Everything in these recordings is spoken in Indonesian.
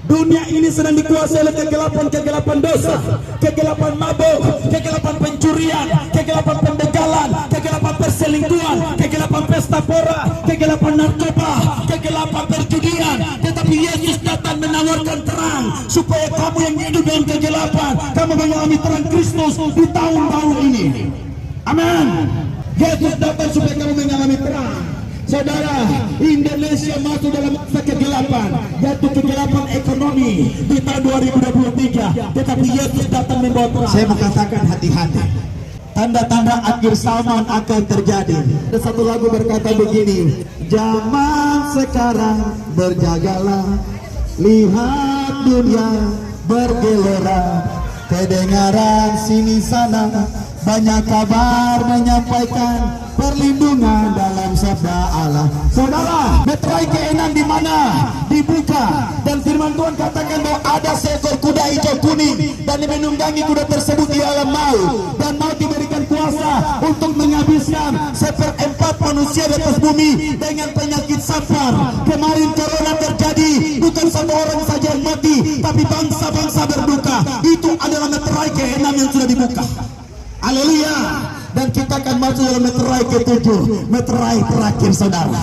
Dunia ini sedang dikuasai oleh kegelapan dosa, kegelapan mabuk, kegelapan pencurian, kegelapan pembegalan, kegelapan perselingkuhan, kegelapan pesta pora, kegelapan narkoba, kegelapan perjudian. Tetapi Yesus datang menawarkan terang supaya kamu yang hidup dalam kegelapan, kamu mengalami terang Kristus di tahun-tahun ini. Amin. Yesus datang supaya kamu mengalami terang. Saudara, Indonesia masuk dalam masa kegelapan, yaitu kegelapan ekonomi di tahun 2023. Tetapi Yesus datang membawa terang. Saya mengatakan hati-hati. Tanda-tanda akhir zaman akan terjadi. Ada satu lagu berkata begini, zaman sekarang berjagalah, lihat dunia bergelora, kedengaran sini sana, banyak kabar menyampaikan perlindungan dalam sabda Allah. Saudara, meterai keenam di mana? Dibuka, dan firman Tuhan katakan bahwa ada seekor kuda hijau kuning dan dimenunggangi kuda tersebut di alam maut, dan maut diberikan kuasa untuk menghabiskan seperempat manusia di atas bumi dengan penyakit sampar. Kemarin corona terjadi, bukan satu orang saja yang mati, tapi bangsa-bangsa berduka. Itu adalah meterai keenam yang sudah dibuka. Haleluya. Dan kita akan masuk dalam meterai ke-7, meterai terakhir, saudara.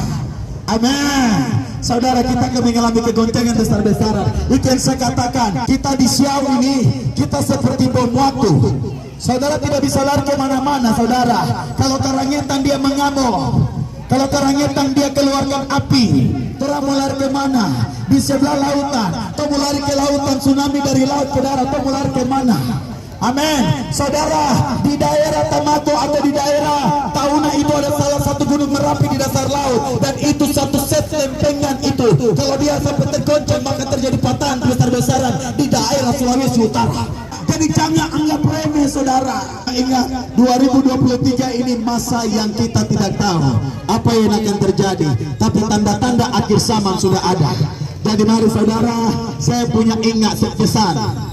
Amin. Saudara, kita akan mengalami kegoncangan besar-besaran. Itu yang saya katakan, kita di Siau ini, kita seperti bom waktu. Saudara tidak bisa lari kemana-mana, saudara. Kalau karangetang dia mengamuk, kalau karangetang dia keluarkan api, terang mau lari kemana? Di sebelah lautan, atau mau lari ke lautan, tsunami dari laut ke darat, atau mau lari kemana? Amin. Saudara, di daerah Tamato atau di daerah Tahuna itu ada salah satu gunung Merapi di dasar laut, dan itu satu set lempengan itu. Kalau dia sampai tergoncang maka terjadi patahan besar-besaran di daerah Sulawesi Utara. Jadi jangan anggap remeh, saudara. Ingat, 2023 ini masa yang kita tidak tahu apa yang akan terjadi, tapi tanda-tanda akhir zaman sudah ada. Jadi mari saudara, saya punya ingat pesan.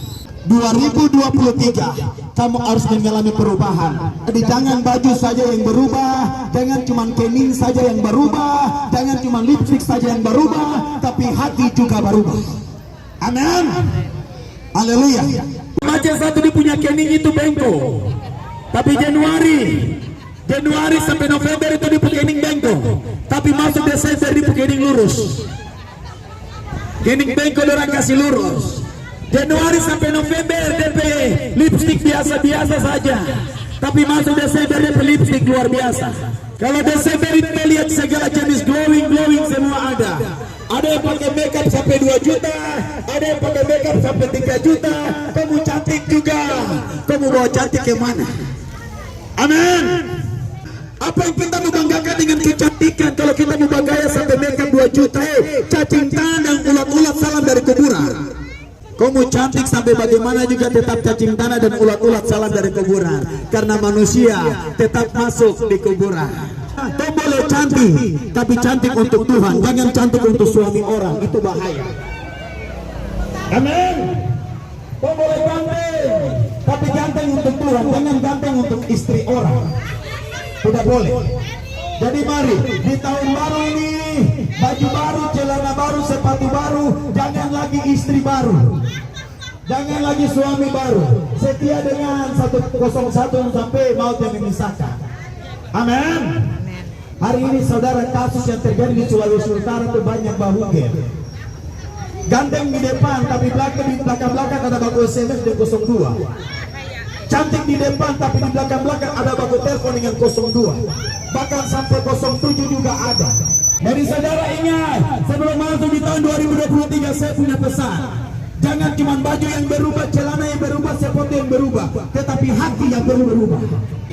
2023 kamu harus mengalami perubahan. Jadi jangan baju saja yang berubah, jangan cuma kening saja yang berubah, jangan cuma lipstick saja yang berubah, tapi hati juga berubah. Amin. Haleluya. Macam satu dia punya kening itu bengkok, tapi Januari sampai November itu dia punya kening bengkok, tapi masuk Desember dia punya kening lurus. Kening bengkok orang kasih lurus. Januari sampai November DP lipstick biasa-biasa saja, tapi masuk Desember DP lipstick luar biasa. Kalau Desember itu lihat segala jenis glowing semua ada. Ada yang pakai makeup sampai 2 juta, ada yang pakai makeup sampai 3 juta. Kamu cantik juga. Kamu bawa cantik ke mana? Amin. Apa yang kita membanggakan dengan kecantikan? Kalau kita mau bergaya sampai makeup 2 juta, cacing tanah dan ulat-ulat salam dari kuburan. Kamu cantik sampai bagaimana juga tetap cacing tanah dan ulat-ulat salam dari kuburan, karena manusia tetap masuk di kuburan. Kau boleh cantik, tapi cantik untuk Tuhan, jangan cantik untuk suami orang, itu bahaya. Amin. Kau boleh ganteng, tapi ganteng untuk Tuhan, jangan ganteng untuk istri orang. Tidak boleh. Jadi mari di tahun baru ini, baju baru, celana baru, sepatu baru, jangan lagi istri baru, jangan lagi suami baru. Setia dengan 101 sampai maut yang memisahkan. Amin. Hari ini saudara, kasus yang terjadi di Sulawesi Utara itu banyak bahuger. Ganteng di depan, tapi belakang ada baku SMS dan 02. Cantik di depan, tapi di belakang ada baku telepon dengan 02. Bahkan sampai 07 juga ada. Jadi saudara ingat, sebelum masuk di tahun 2023 saya punya pesan. Jangan cuma baju yang berubah, celana yang berubah, sepatu yang berubah, tetapi hati yang perlu berubah.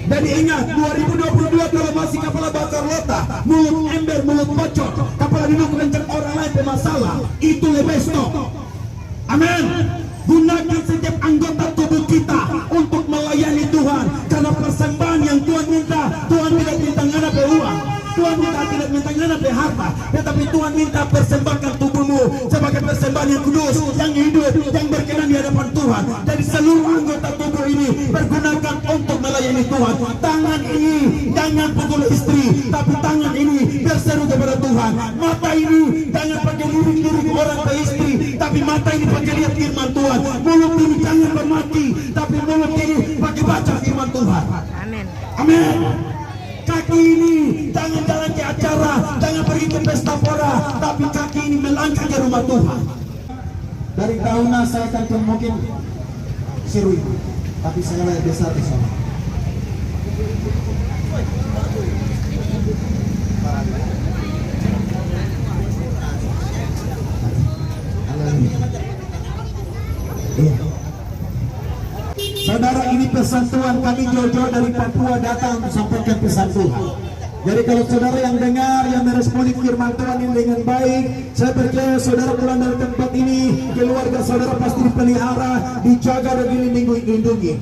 Jadi ingat, 2022 kalau masih kepala bakar lota, mulut ember, mulut bocor, kepala duduk kencang orang lain bermasalah, itu lebih stop. Amin. Gunakan setiap anggota tubuh kita untuk melayani Tuhan, karena persembahan yang Tuhan minta, Tuhan tidak minta ngana uang, Tuhan tidak minta ngana harta, tetapi Tuhan minta persembahkan tubuhmu sebagai persembahan yang kudus, yang hidup, yang berkenan di hadapan Tuhan. Jadi seluruh anggota tubuh ini pergunakan untuk melayani Tuhan. Tangan ini jangan pukul istri, tapi tangan ini berseru kepada Tuhan. Mata ini jangan pakai lirik-lirik orang ke istri, tapi mata ini mengingat firman Tuhan. Mulut ini jangan bermati, tapi mulut ini pakai baca firman Tuhan. Amin. Amin. Kaki ini jangan jalan ke acara, jangan pergi ke pesta pora, tapi kaki ini melangkah ke rumah Tuhan. Dari tahunan saya akan mungkin Sirui, tapi saya lebih besar di sana. Iya. Saudara, ini pesan Tuhan, kami jauh-jauh dari Papua datang untuk sampaikan pesan Tuhan. Jadi kalau saudara yang dengar, yang meresponi firman Tuhan ini dengan baik, saya percaya saudara pulang dari tempat ini, keluarga saudara pasti dipelihara, dijaga dan dilindungi.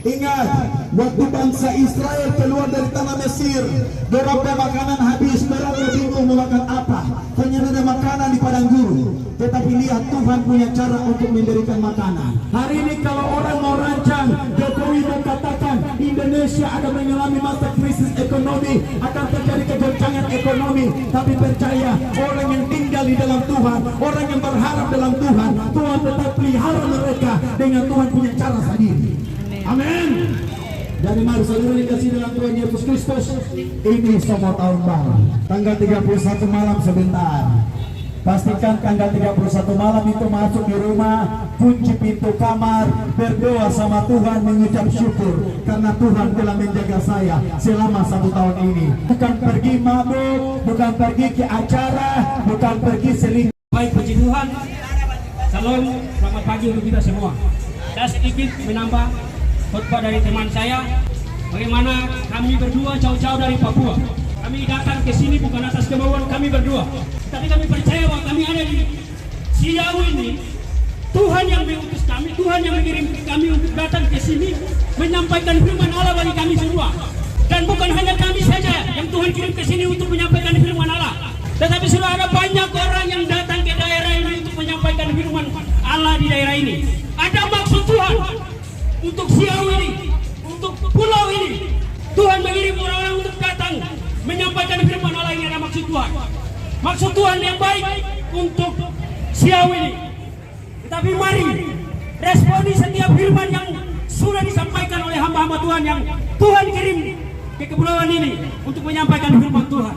Ingat, waktu bangsa Israel keluar dari tanah Mesir, dorong makanan habis, dorong bingung mau makan apa. Ternyata ada makanan di padang gurun. Tetapi lihat, Tuhan punya cara untuk memberikan makanan. Hari ini kalau orang mau rancang, Jokowi mau katakan Indonesia akan mengalami masa krisis ekonomi, akan terjadi kegoncangan ekonomi. Tapi percaya, orang yang tinggal di dalam Tuhan, orang yang berharap dalam Tuhan, Tuhan tetap pelihara mereka dengan Tuhan punya cara sendiri. Amin. Jadi mari saudara dikasih dalam Tuhan Yesus Kristus, ini semua tahun baru. Tanggal 31 malam sebentar. Pastikan tanggal 31 malam itu masuk di rumah, kunci pintu kamar, berdoa sama Tuhan, mengucap syukur karena Tuhan telah menjaga saya selama 1 tahun ini. Bukan pergi mabuk, bukan pergi ke acara, bukan pergi selingkuh. Baik, puji Tuhan. Salam, selamat pagi untuk kita semua. Saya sedikit menambah khotbah dari teman saya, bagaimana kami berdua jauh-jauh dari Papua. Kami datang ke sini bukan atas kemauan kami berdua, tapi kami percaya bahwa kami ada di Siau ini. Tuhan yang mengutus kami, Tuhan yang mengirim kami untuk datang ke sini menyampaikan firman Allah bagi kami semua. Dan bukan hanya kami saja yang Tuhan kirim ke sini untuk menyampaikan firman Allah, tetapi sudah ada banyak orang yang datang ke daerah ini untuk menyampaikan firman Allah di daerah ini. Ada maksud Tuhan untuk Siau ini, untuk pulau ini. Tuhan mengirim orang-orang untuk datang menyampaikan firman Allah ini. Ada maksud Tuhan. Maksud Tuhan yang baik untuk Siau ini. Tetapi mari responi setiap firman yang sudah disampaikan oleh hamba-hamba Tuhan yang Tuhan kirim ke kepulauan ini untuk menyampaikan firman Tuhan.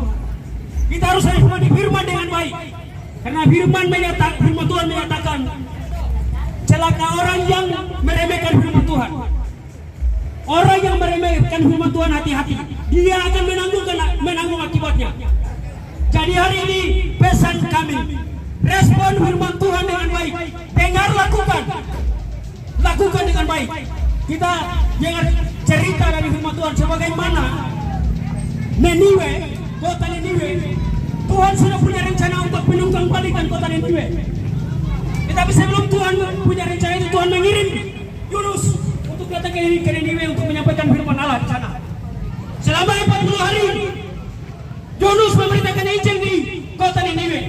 Kita harus responi firman dengan baik, karena firman Tuhan menyatakan, celaka orang yang meremehkan firman Tuhan. Orang yang meremehkan firman Tuhan, hati-hati, dia akan menanggung akibatnya. Jadi hari ini pesan kami, respon firman Tuhan dengan baik. Dengar, lakukan dengan baik. Kita dengar cerita dari firman Tuhan sebagaimana Niniwe, kota Niniwe, Tuhan sudah punya rencana untuk menunggang balikan kota Niniwe. Tetapi sebelum Tuhan punya rencana itu, Tuhan mengirim Yunus untuk datang ke Niniwe untuk menyampaikan firman Allah di sana. Selama 40 hari Yunus memberitakan Injil di kota Niniwe,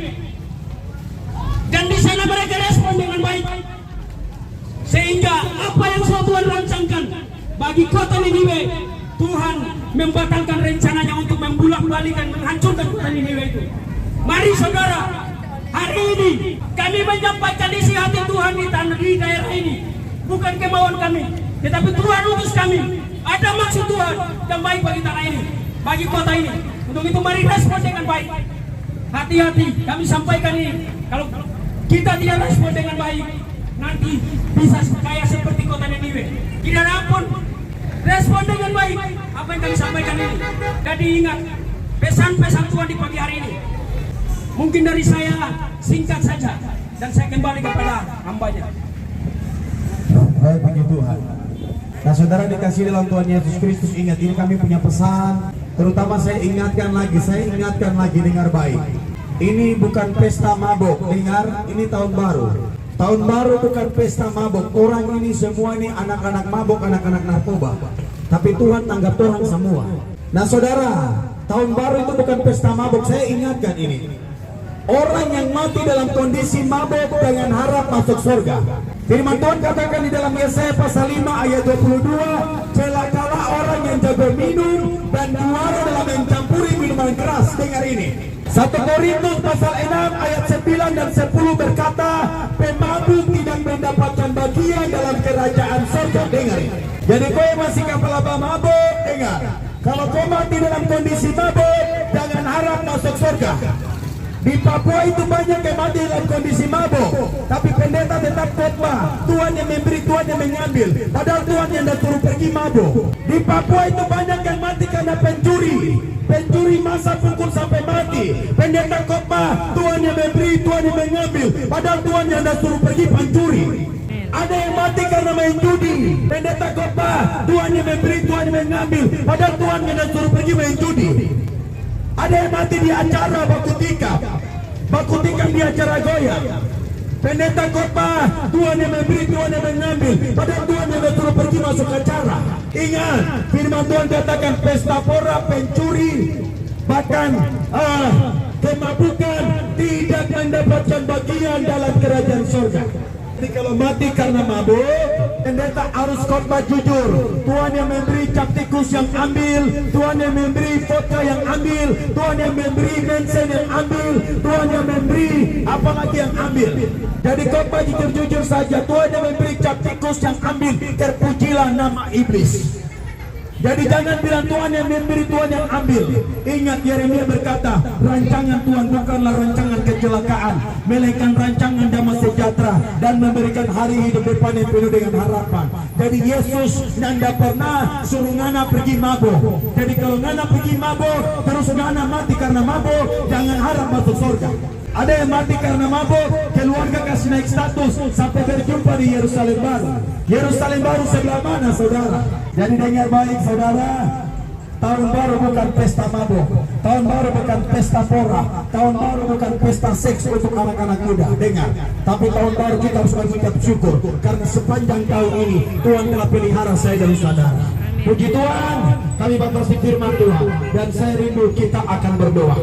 dan di sana mereka respon dengan baik, sehingga apa yang sudah Tuhan rancangkan bagi kota Niniwe, Tuhan membatalkan rencananya untuk membulak-balikan, menghancurkan kota Niniwe itu. Mari saudara, hari ini kami menyampaikan isi hati Tuhan di daerah ini. Bukan kemauan kami, tetapi Tuhan utus kami. Ada maksud Tuhan yang baik bagi tanah ini, bagi kota ini. Untuk itu mari respon dengan baik. Hati-hati, kami sampaikan ini. Kalau kita tidak respon dengan baik, nanti bisa kayak seperti kota Niniwe. Tidak ada ampun. Respon dengan baik apa yang kami sampaikan ini. Jadi ingat pesan-pesan Tuhan di pagi hari ini. Mungkin dari saya singkat saja, dan saya kembali kepada hambanya. Baik, puji Tuhan. Nah saudara dikasih dalam Tuhan Yesus Kristus, ingat ini kami punya pesan. Terutama saya ingatkan lagi, dengar baik. Ini bukan pesta mabok, dengar, ini tahun baru. Tahun baru bukan pesta mabok. Orang ini semua ini anak-anak mabok, anak-anak narkoba. Tapi Tuhan tanggap orang semua. Nah saudara, tahun baru itu bukan pesta mabok. Saya ingatkan ini. Orang yang mati dalam kondisi mabok dengan harap masuk surga. Firman Tuhan katakan di dalam Yesaya pasal 5 ayat 22, celakalah orang yang jago minum dan juara dalam mencampuri minuman keras. Dengar ini. 1 Korintus pasal 6 ayat 9 dan 10 berkata, pemabuk tidak mendapatkan bagian dalam kerajaan surga. Dengar. Jadi kau yang masih kepala mabuk, dengar. Kalau kau mati dalam kondisi mabuk, jangan harap masuk surga. Di Papua itu banyak yang mati dalam kondisi mabuk, tapi pendeta tetap khotbah. Tuhan yang memberi, Tuhan yang mengambil. Padahal Tuhan yang dah suruh pergi mabuk. Di Papua itu banyak yang mati karena pencuri masa pukul sampai mati. Pendeta khotbah, Tuhan yang memberi, Tuhan yang mengambil. Padahal Tuhan yang dah suruh pergi pencuri. Ada yang mati karena main judi. Pendeta khotbah, Tuhan yang memberi, Tuhan yang mengambil. Padahal Tuhan yang dah suruh pergi main judi. Ada yang mati di acara baku tikam di acara goyang. Pendeta khotbah, Tuhan yang memberi, Tuhan yang mengambil. Padahal Tuhan yang suruh pergi masuk acara. Ingat, firman Tuhan katakan pesta pora, pencuri, bahkan kemabukan tidak mendapatkan bagian dalam kerajaan surga. Jadi kalau mati karena mabuk, pendeta harus khotbah jujur. Tuhan yang memberi cap tikus yang ambil, Tuhan yang memberi vodka yang ambil, Tuhan yang memberi bensin yang ambil, Tuhan yang memberi apalagi yang ambil. Jadi khotbah jujur saja. Tuhan yang memberi cap tikus yang ambil, terpujilah nama iblis. Jadi jangan bilang Tuhan yang memberi, Tuhan yang ambil. Ingat Yeremia berkata, rancangan Tuhan bukanlah rancangan kecelakaan, melainkan rancangan damai sejahtera dan memberikan hari hidup depan yang penuh dengan harapan. Jadi Yesus nanda pernah suruh ngana pergi mabuk. Jadi kalau ngana pergi mabuk, terus ngana mati karena mabuk, jangan harap masuk surga. Ada yang mati karena mabuk, keluarga kasih naik status sampai berjumpa di Yerusalem Baru. Yerusalem Baru sebelah mana, saudara? Jadi dengar baik, saudara. Tahun baru bukan pesta mabuk, tahun baru bukan pesta pora, tahun baru bukan pesta seks untuk anak-anak muda. Dengar, tapi tahun baru kita harus mengucap syukur karena sepanjang tahun ini Tuhan telah pelihara saya dan saudara. Puji Tuhan, kami batasi firman Tuhan dan saya rindu kita akan berdoa.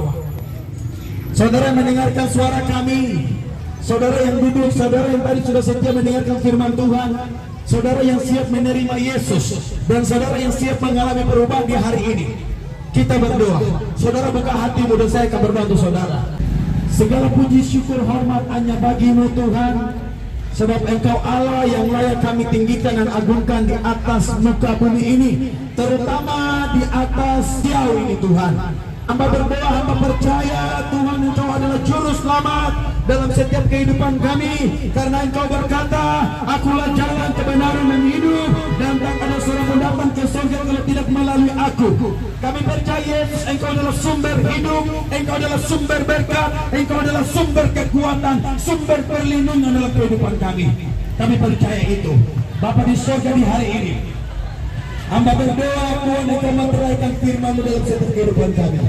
Saudara yang mendengarkan suara kami, saudara yang duduk, saudara yang tadi sudah setia mendengarkan firman Tuhan, saudara yang siap menerima Yesus, dan saudara yang siap mengalami perubahan di hari ini, kita berdoa. Saudara buka hatimu dan saya akan berbantu saudara. Segala puji syukur hormat hanya bagimu Tuhan, sebab Engkau Allah yang layak kami tinggikan dan agungkan di atas muka bumi ini, terutama di atas jauh ini Tuhan. Hamba berdoa, hamba percaya Tuhan Engkau adalah juru selamat dalam setiap kehidupan kami, karena Engkau berkata, akulah jalan, kebenaran dan hidup, dan tak ada seorang pun datang ke surga kalau tidak melalui aku. Kami percaya Yesus Engkau adalah sumber hidup, Engkau adalah sumber berkat, Engkau adalah sumber kekuatan, sumber perlindungan dalam kehidupan kami. Kami percaya itu Bapa di surga. Di hari ini hamba berdoa Tuhan Engkau meteraikan firman-Mu dalam setiap kehidupan kami.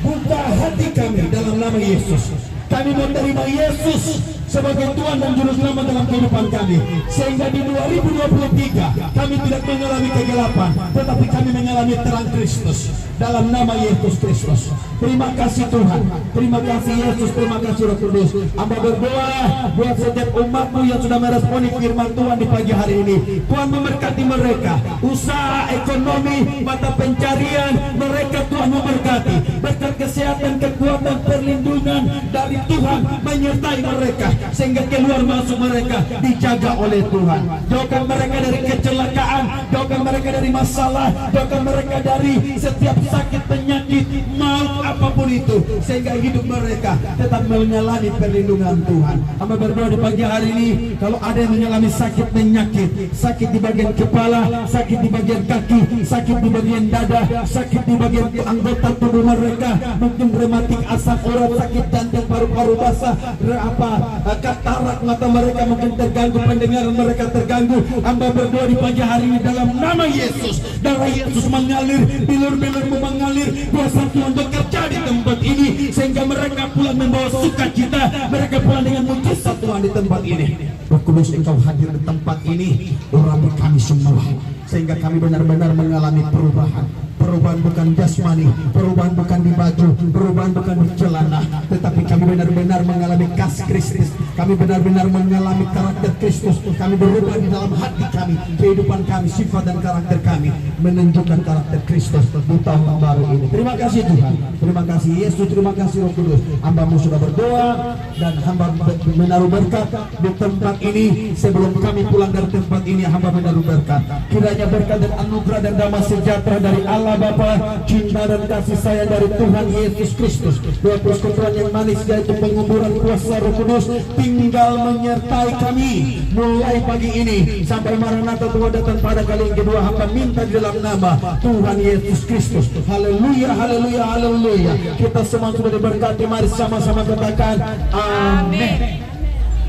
Buka hati kami dalam nama Yesus. Kami menerima Yesus sebagai Tuhan dan Juru Selamat dalam kehidupan kami, sehingga di 2023 kami tidak mengalami kegelapan, tetapi kami mengalami terang Kristus dalam nama Yesus Kristus. Terima kasih Tuhan, terima kasih Yesus, terima kasih Roh Kudus. Hamba berdoa buat setiap umat-Mu yang sudah meresponi firman Tuhan di pagi hari ini. Tuhan memberkati mereka, usaha, ekonomi, mata pencarian mereka Tuhan memberkati. Berkat kesehatan, kekuatan, perlindungan dari Tuhan menyertai mereka, sehingga keluar masuk mereka dijaga oleh Tuhan. Jauhkan mereka dari kecelakaan, jauhkan mereka dari masalah, jauhkan mereka dari setiap sakit, penyakit, maut apapun itu, sehingga hidup mereka tetap mengalami perlindungan Tuhan. Hamba berdoa di pagi hari ini, kalau ada yang mengalami sakit penyakit, sakit di bagian kepala, sakit di bagian kaki, sakit di bagian dada, sakit di bagian anggota tubuh mereka, mungkin rematik, asam urat, sakit jantung, paru-paru basah, katarak mata mereka mungkin terganggu, pendengaran mereka terganggu. Hamba berdoa di pagi hari ini dalam nama Yesus, darah Yesus mengalir, bilur-bilurmu mengalir, kuasa Tuhan bekerja di tempat ini, sehingga mereka pulang membawa sukacita, mereka pulang dengan mujizat Tuhan di tempat ini. Roh Kudus Engkau hadir di tempat ini, urapi kami semua, sehingga kami benar-benar mengalami perubahan Perubahan bukan jasmani, perubahan bukan di baju, perubahan bukan di celana, tetapi kami benar-benar mengalami kasih Kristus. Kami benar-benar mengalami karakter Kristus. Kami berubah di dalam hati kami, kehidupan kami, sifat dan karakter kami menunjukkan karakter Kristus di tahun baru ini. Terima kasih Tuhan, terima kasih Yesus, terima kasih Roh Kudus. Hamba-Mu sudah berdoa dan hamba menaruh berkat di tempat ini. Sebelum kami pulang dari tempat ini, hamba menaruh berkat. Kiranya berkat dan anugerah dan damai sejahtera dari Allah Bapa, cinta dan kasih sayang dari Tuhan Yesus Kristus, doa persekutuan yang manis yaitu penguburan kuasa Roh Kudus tinggal menyertai kami mulai pagi ini sampai Maranatha Tuhan datang pada kali yang kedua. Hamba minta di dalam nama Tuhan Yesus Kristus. Haleluya, haleluya, haleluya. Kita semua sudah diberkati, mari sama-sama katakan amin.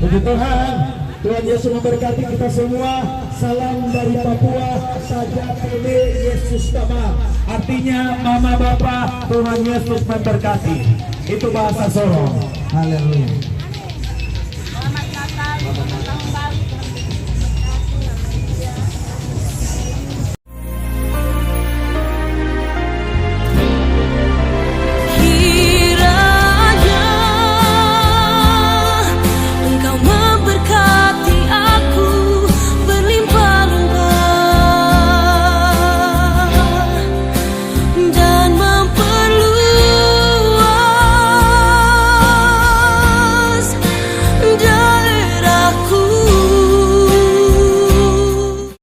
Puji Tuhan. Tuhan Yesus memberkati kita semua. Salam dari Papua, saja PD Yesus Tama. Artinya Mama Bapa, Tuhan Yesus memberkati. Itu bahasa Sorong. Haleluya.